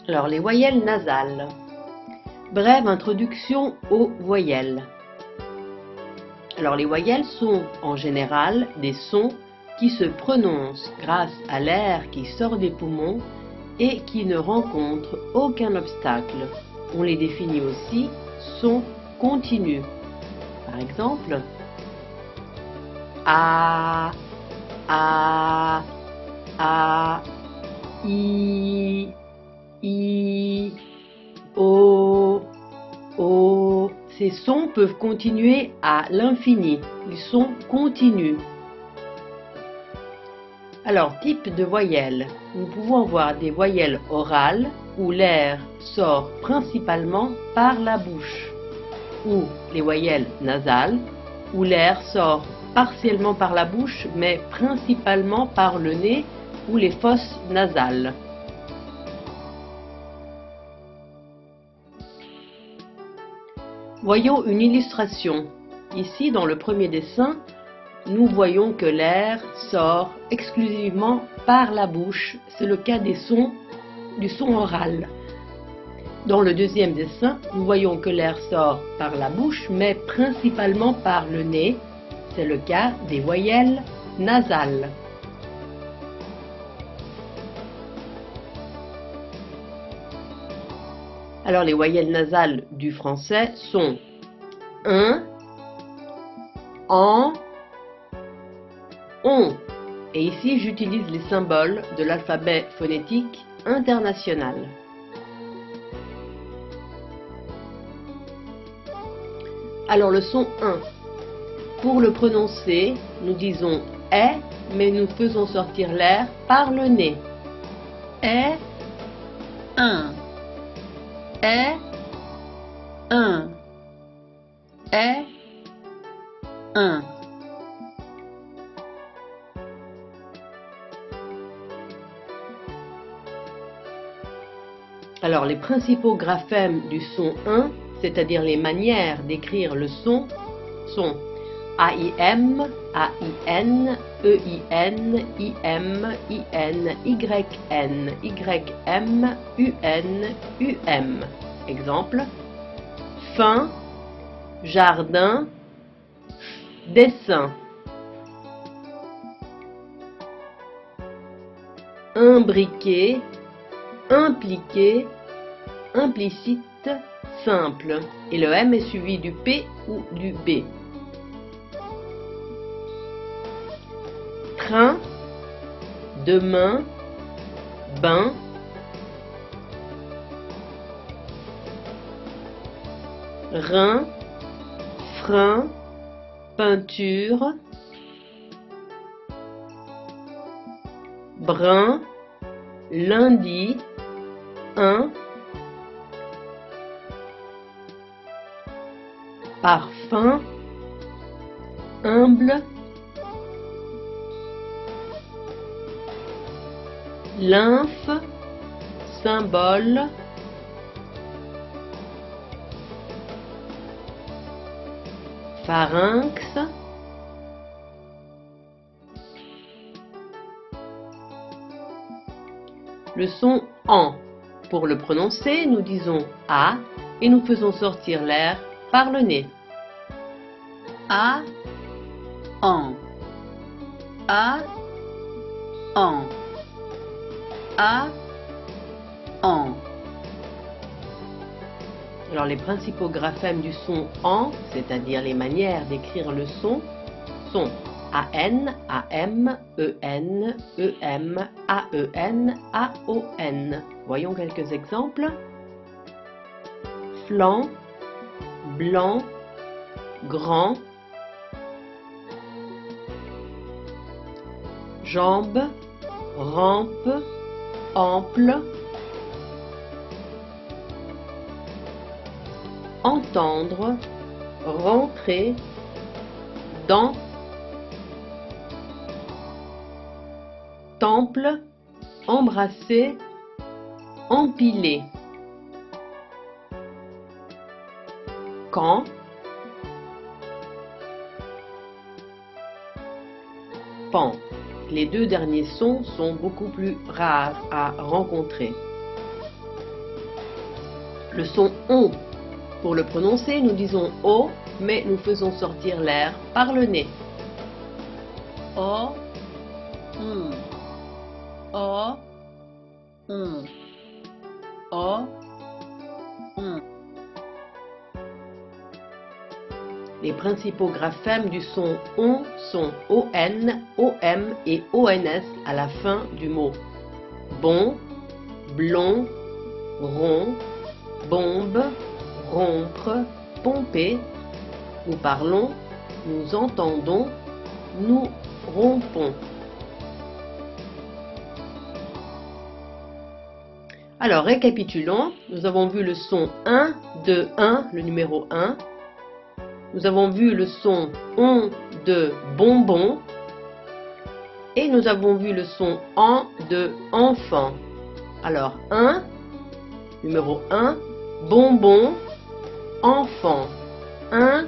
Alors, les voyelles nasales. Brève introduction aux voyelles. Alors, les voyelles sont en général des sons qui se prononcent grâce à l'air qui sort des poumons et qui ne rencontrent aucun obstacle. On les définit aussi sons continus. Par exemple, A, A, A, I, O, O. Ces sons peuvent continuer à l'infini. Ils sont continus. Alors, type de voyelles. Nous pouvons avoir des voyelles orales où l'air sort principalement par la bouche, ou les voyelles nasales où l'air sort partiellement par la bouche mais principalement par le nez ou les fosses nasales. Voyons une illustration. Ici, dans le premier dessin, nous voyons que l'air sort exclusivement par la bouche. C'est le cas du son oral. Dans le deuxième dessin, nous voyons que l'air sort par la bouche, mais principalement par le nez. C'est le cas des voyelles nasales. Alors, les voyelles nasales du français sont en, on. Et ici, j'utilise les symboles de l'alphabet phonétique international. Alors, le son 1. Pour le prononcer, nous disons est, mais nous faisons sortir l'air par le nez. Est, 1. Est, 1. Est, 1. Alors, les principaux graphèmes du son 1, c'est-à-dire les manières d'écrire le son, sont AIM, AIN, EIN, IM, IN, YN, YM, UN, UM. Exemple, fin, jardin, dessin. Imbriqué, impliqué, implicite, simple. Et le M est suivi du P ou du B. Train, demain, bain. Rein, frein, peinture. Brun, lundi, un. Parfum, humble. Lymphe, symbole. Pharynx. Le son en. Pour le prononcer, nous disons A et nous faisons sortir l'air par le nez. A, en. A, en. A, en. Alors, les principaux graphèmes du son en, c'est-à-dire les manières d'écrire le son, sont AN, AM, EN, EM, AEN, AON. Voyons quelques exemples. Flanc, blanc, grand. Jambe, rampe, ample. Entendre, rentrer, dans. Temple, embrasser, empiler. Camp, pan. Les deux derniers sons sont beaucoup plus rares à rencontrer. Le son ON. Pour le prononcer, nous disons O, mais nous faisons sortir l'air par le nez. O, O, O, Les principaux graphèmes du son ON sont ON, OM et ONS à la fin du mot. Bon, blond, rond, bombe, rompre, pomper. Nous parlons, nous entendons, nous rompons. Alors, récapitulons. Nous avons vu le son 1, 2, 1, le numéro 1. Nous avons vu le son ON de bonbon. Et nous avons vu le son AN de enfant. Alors, 1, numéro 1, bonbon, enfant. 1,